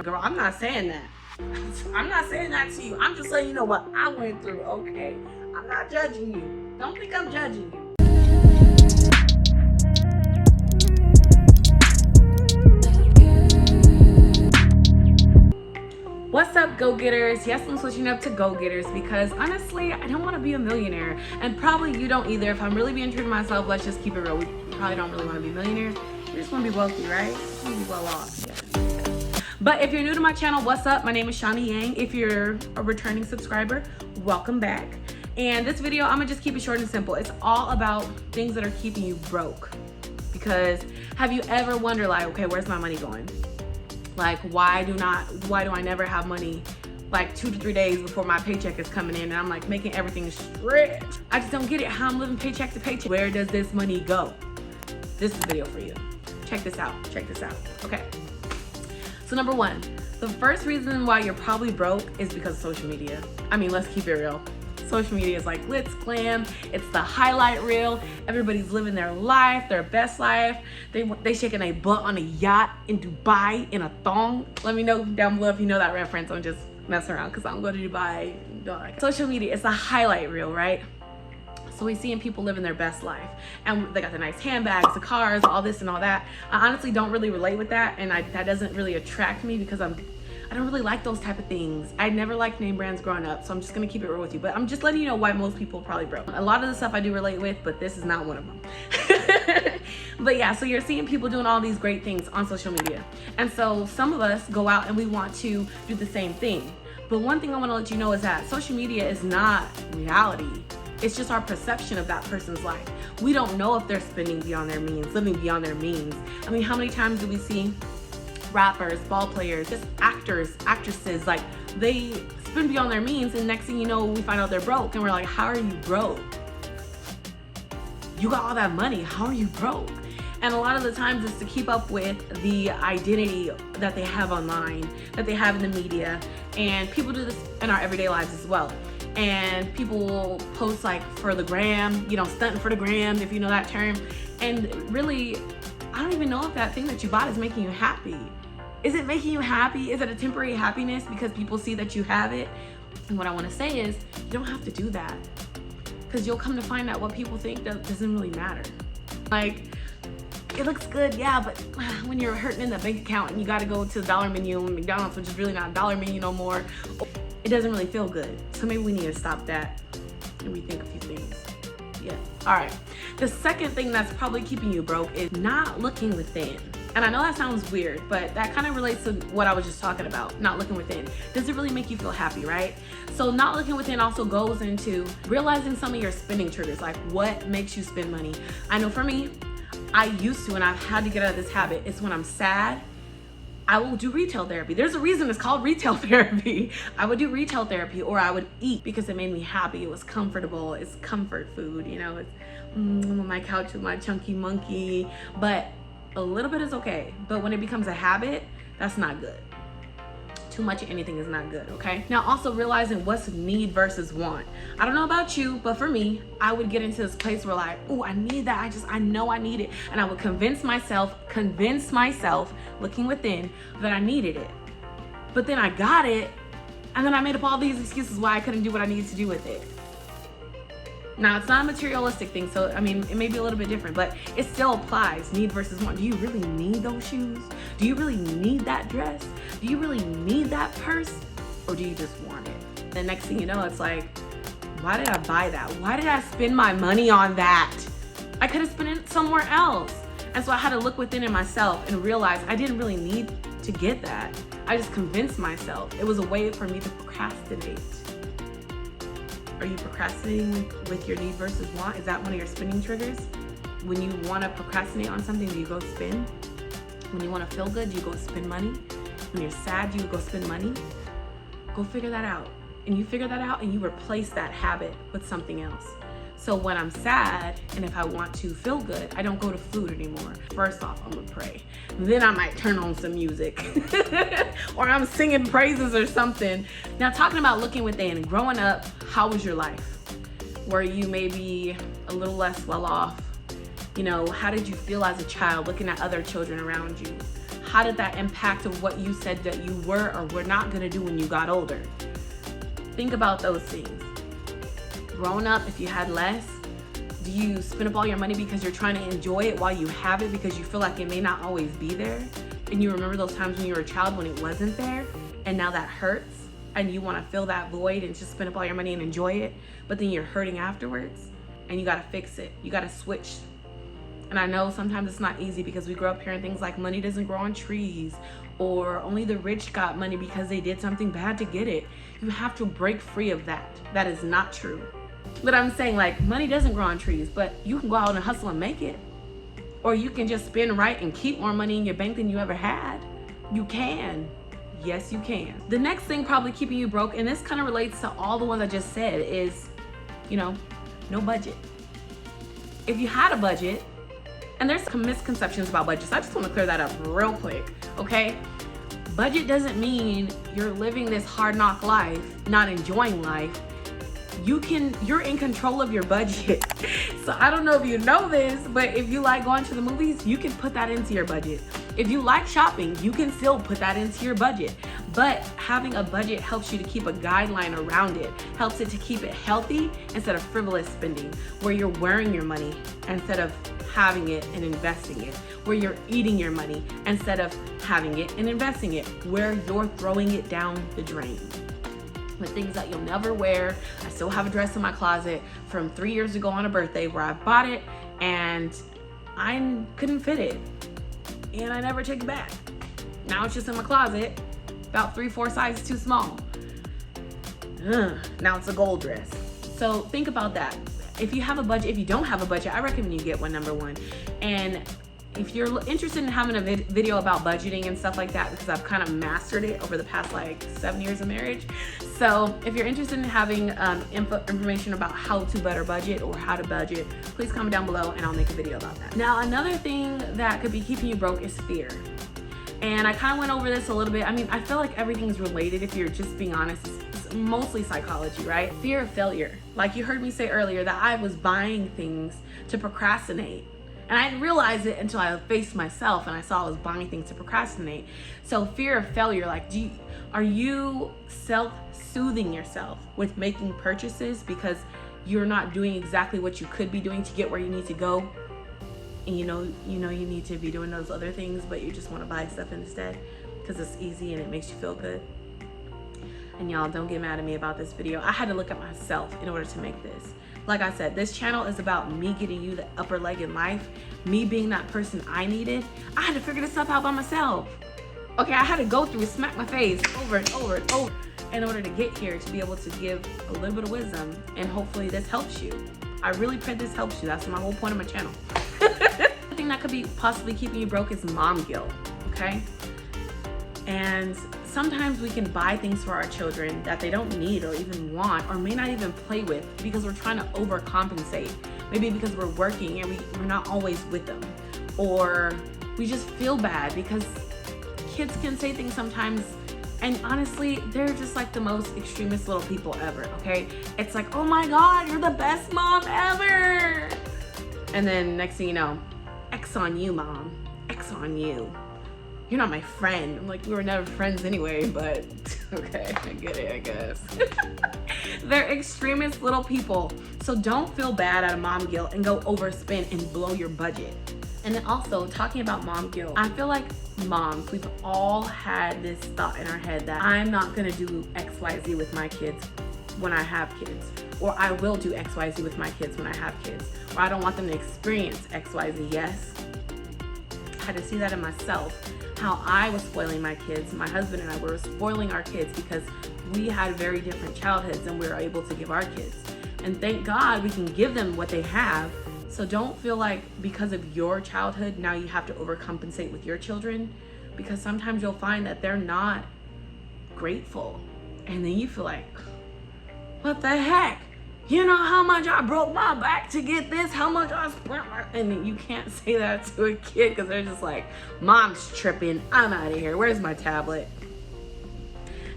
Girl, I'm not saying that. I'm not saying that to you. I'm just letting you know what I went through, okay? I'm not judging you. Don't think I'm judging you. What's up, go-getters? Yes, I'm switching up to go-getters because honestly, I don't want to be a millionaire. And probably you don't either. If I'm really being true to myself, let's just keep it real. We probably don't really want to be millionaires. We just want to be wealthy, right? We want to be well off. Yeah. But if you're new to my channel, what's up? My name is Shawnie Yang. If you're a returning subscriber, welcome back. And this video, I'm gonna just keep it short and simple. It's all about things that are keeping you broke. Because have you ever wondered, like, okay, where's my money going? Like, why do I never have money like 2 to 3 days before my paycheck is coming in and I'm like making everything stretch? I just don't get it, how I'm living paycheck to paycheck. Where does this money go? This is the video for you. Check this out, okay? So number one, the first reason why you're probably broke is because of social media. I mean, let's keep it real. Social media is like glitz, glam, it's the highlight reel. Everybody's living their life, their best life. They shaking a butt on a yacht in Dubai in a thong. Let me know down below if you know that reference. I'm just messing around because I'm going to Dubai. Social media, it's a highlight reel, right? So we're seeing people living their best life and they got the nice handbags, the cars, all this and all that. I honestly don't really relate with that, and that doesn't really attract me because I don't really like those type of things. I never liked name brands growing up, so I'm just gonna keep it real with you. But I'm just letting you know why most people probably broke. A lot of the stuff I do relate with, but this is not one of them. But yeah, so you're seeing people doing all these great things on social media. And so some of us go out and we want to do the same thing. But one thing I wanna let you know is that social media is not reality. It's just our perception of that person's life. We don't know if they're spending beyond their means, living beyond their means. I mean, how many times do we see rappers, ball players, just actors, actresses, like they spend beyond their means and next thing you know, we find out they're broke and we're like, how are you broke? You got all that money, how are you broke? And a lot of the times it's to keep up with the identity that they have online, that they have in the media. And people do this in our everyday lives as well. And people will post like for the gram, you know, stunting for the gram, if you know that term. And really, I don't even know if that thing that you bought is making you happy. Is it making you happy? Is it a temporary happiness because people see that you have it? And what I want to say is, you don't have to do that. Because you'll come to find out what people think doesn't really matter. Like, it looks good, yeah, but when you're hurting in the bank account and you got to go to the dollar menu in McDonald's, which is really not a dollar menu no more, it doesn't really feel good. So maybe we need to stop that and rethink a few things. Yeah, all right. The second thing that's probably keeping you broke is not looking within. And I know that sounds weird, but that kind of relates to what I was just talking about, not looking within. Does it really make you feel happy, right? So not looking within also goes into realizing some of your spending triggers, like what makes you spend money. I know for me, I used to, and I've had to get out of this habit, it's when I'm sad, I will do retail therapy. There's a reason it's called retail therapy. I would do retail therapy or I would eat because it made me happy. It was comfortable. It's comfort food, you know, it's on my couch with my chunky monkey. But a little bit is okay. But when it becomes a habit, that's not good. Too much of anything is not good, okay? Now also realizing what's need versus want. I don't know about you, but for me, I would get into this place where like, oh, I need that, I know I need it. And I would convince myself, looking within, that I needed it. But then I got it, and then I made up all these excuses why I couldn't do what I needed to do with it. Now, it's not a materialistic thing, so I mean, it may be a little bit different, but it still applies, need versus want. Do you really need those shoes? Do you really need that dress? Do you really need that purse? Or do you just want it? The next thing you know, it's like, why did I buy that? Why did I spend my money on that? I could have spent it somewhere else. And so I had to look within in myself and realize I didn't really need to get that. I just convinced myself. It was a way for me to procrastinate. Are you procrastinating with your need versus want? Is that one of your spending triggers? When you want to procrastinate on something, do you go spend? When you want to feel good, do you go spend money? When you're sad, do you go spend money? Go figure that out. And you figure that out and you replace that habit with something else. So when I'm sad and if I want to feel good, I don't go to food anymore. First off, I'm gonna pray. Then I might turn on some music or I'm singing praises or something. Now talking about looking within, growing up, how was your life? Were you maybe a little less well off? You know, how did you feel as a child looking at other children around you? how did that impact of what you said that you were or were not gonna do when you got older? Think about those things. Growing up, if you had less, do you spend up all your money because you're trying to enjoy it while you have it because you feel like it may not always be there? And you remember those times when you were a child when it wasn't there, and now that hurts, and you want to fill that void and just spend up all your money and enjoy it, but then you're hurting afterwards, and you got to fix it. You got to switch. And I know sometimes it's not easy because we grow up hearing things like money doesn't grow on trees, or only the rich got money because they did something bad to get it. You have to break free of that. That is not true. But I'm saying, like, money doesn't grow on trees, but you can go out and hustle and make it. Or you can just spend right and keep more money in your bank than you ever had. You can. Yes, you can. The next thing probably keeping you broke, and this kind of relates to all the ones I just said, is, no budget. If you had a budget, and there's some misconceptions about budgets, I just want to clear that up real quick, okay? Budget doesn't mean you're living this hard knock life, not enjoying life. You're in control of your budget. So I don't know if you know this, but if you like going to the movies, you can put that into your budget. If you like shopping, you can still put that into your budget. But having a budget helps you to keep a guideline around it, helps it to keep it healthy instead of frivolous spending, where you're wearing your money instead of having it and investing it, where you're eating your money instead of having it and investing it, where you're throwing it down the drain with things that you'll never wear. I still have a dress in my closet from 3 years ago on a birthday where I bought it and I couldn't fit it and I never took it back. Now it's just in my closet, about 3-4 sizes too small. Now it's a gold dress. So think about that. If you have a budget, if you don't have a budget, I recommend you get one, number one. And if you're interested in having a video about budgeting and stuff like that, because I've kind of mastered it over the past like 7 years of marriage. So if you're interested in having information about how to better budget or how to budget, please comment down below and I'll make a video about that. Now, another thing that could be keeping you broke is fear. And I kind of went over this a little bit. I mean, I feel like everything's related if you're just being honest. It's mostly psychology, right? Fear of failure. Like you heard me say earlier that I was buying things to procrastinate. And I didn't realize it until I faced myself and I saw I was buying things to procrastinate. So fear of failure, like are you self-soothing yourself with making purchases because you're not doing exactly what you could be doing to get where you need to go? And you know you need to be doing those other things, but you just want to buy stuff instead because it's easy and it makes you feel good. And y'all, don't get mad at me about this video. I had to look at myself in order to make this. Like I said, this channel is about me getting you the upper leg in life, me being that person I needed. I had to figure this stuff out by myself. Okay, I had to go through and smack my face over and over and over in order to get here, to be able to give a little bit of wisdom, and hopefully this helps you. I really pray this helps you. That's my whole point of my channel. The thing that could be possibly keeping you broke is mom guilt, okay? And sometimes we can buy things for our children that they don't need or even want or may not even play with because we're trying to overcompensate. Maybe because we're working and we're not always with them. Or we just feel bad because kids can say things sometimes, and honestly, they're just like the most extremist little people ever, okay? It's like, oh my God, you're the best mom ever. And then next thing you know, X on you, mom, X on you. You're not my friend. I'm like, we were never friends anyway, but okay, I get it, I guess. They're extremist little people. So don't feel bad out of mom guilt and go overspend and blow your budget. And then also, talking about mom guilt, I feel like moms, we've all had this thought in our head that I'm not gonna do XYZ with my kids when I have kids, or I will do XYZ with my kids when I have kids, or I don't want them to experience XYZ. Yes, I had to see that in myself, how I was spoiling my kids. My husband and I were spoiling our kids because we had very different childhoods and we were able to give our kids. And thank God we can give them what they have. So don't feel like because of your childhood, now you have to overcompensate with your children, because sometimes you'll find that they're not grateful. And then you feel like, what the heck? You know how much I broke my back to get this? How much I spent? And you can't say that to a kid because they're just like, mom's tripping. I'm out of here. Where's my tablet?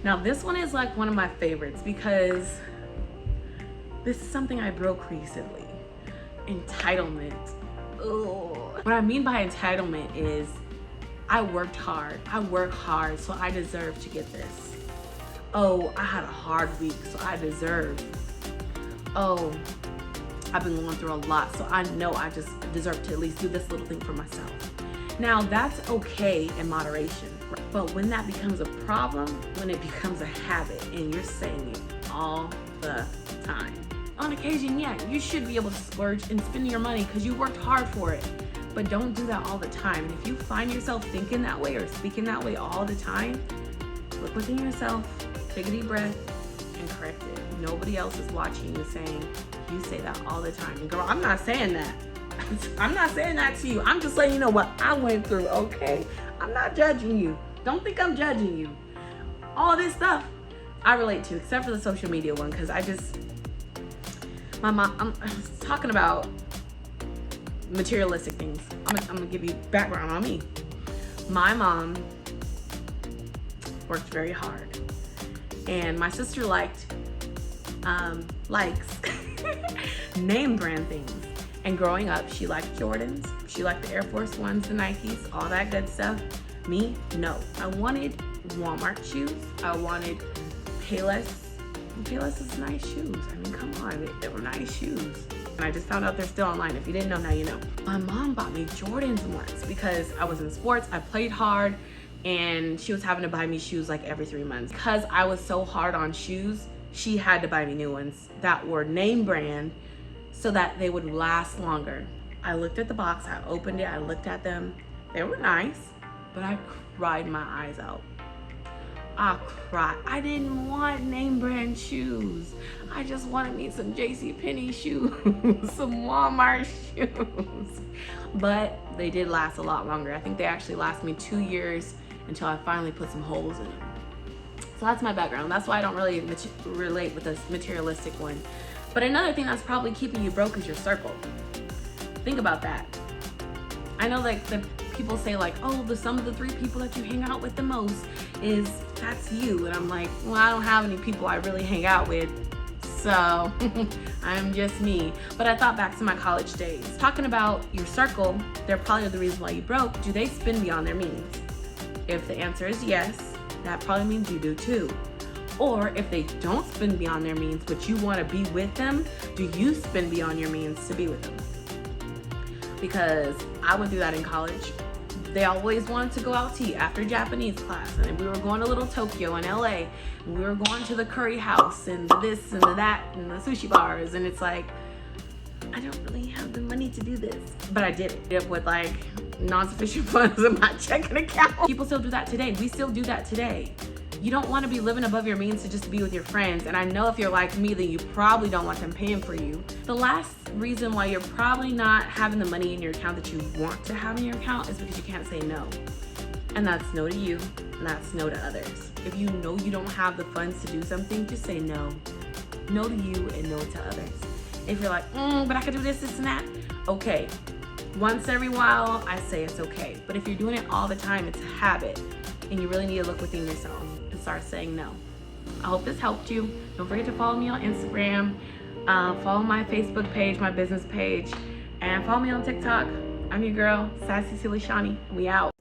Now this one is like one of my favorites because this is something I broke recently. Entitlement. Ugh. What I mean by entitlement is I worked hard. I work hard, so I deserve to get this. Oh, I had a hard week, so I deserve. Oh, I've been going through a lot, so I know I just deserve to at least do this little thing for myself. Now, that's okay in moderation, but when that becomes a problem, when it becomes a habit and you're saying it all the time. On occasion, yeah, you should be able to splurge and spend your money because you worked hard for it, but don't do that all the time. And if you find yourself thinking that way or speaking that way all the time, look within yourself, take a deep breath, and correct it. Nobody else is watching you saying, you say that all the time. And girl, I'm not saying that. I'm not saying that to you. I'm just letting you know what I went through, okay? I'm not judging you. Don't think I'm judging you. All this stuff I relate to, except for the social media one, because my mom, I'm talking about materialistic things. I'm gonna give you background on me. My mom worked very hard, and my sister likes name brand things. And growing up, she liked Jordans, she liked the Air Force Ones, the Nikes, all that good stuff. Me, no. I wanted Walmart shoes. I wanted Payless. Payless is nice shoes. I mean, come on, they were nice shoes. And I just found out they're still online. If you didn't know, now you know. My mom bought me Jordans once because I was in sports, I played hard, and she was having to buy me shoes like every 3 months. Because I was so hard on shoes, she had to buy me new ones that were name brand so that they would last longer. I looked at the box, I opened it, I looked at them. They were nice, but I cried my eyes out. I cried. I didn't want name brand shoes. I just wanted me some JCPenney shoes, some Walmart shoes. But they did last a lot longer. I think they actually lasted me 2 years until I finally put some holes in them. So that's my background. That's why I don't really relate with this materialistic one. But another thing that's probably keeping you broke is your circle. Think about that. I know like the people say like, oh, the sum of the 3 people that you hang out with the most that's you. And I'm like, well, I don't have any people I really hang out with. So I'm just me. But I thought back to my college days. Talking about your circle, they're probably the reason why you broke. Do they spend beyond their means? If the answer is yes, that probably means you do too. Or if they don't spend beyond their means, but you want to be with them, do you spend beyond your means to be with them? Because I went through that in college. They always wanted to go out to eat after Japanese class, and we were going to Little Tokyo in LA, and we were going to the curry house and the this and the that and the sushi bars, and it's like, I don't really have the money to do this, but I did it with like non-sufficient funds in my checking account. People still do that today. We still do that today. You don't want to be living above your means to just be with your friends. And I know if you're like me, then you probably don't want them paying for you. The last reason why you're probably not having the money in your account that you want to have in your account is because you can't say no. And that's no to you, and that's no to others. If you know you don't have the funds to do something, just say no. No to you and no to others. If you're like, but I could do this, and that, okay. Once every while, I say it's okay. But if you're doing it all the time, it's a habit, and you really need to look within yourself and start saying no. I hope this helped you. Don't forget to follow me on Instagram, follow my Facebook page, my business page, and follow me on TikTok. I'm your girl, Sassy Silly Shawnie. We out.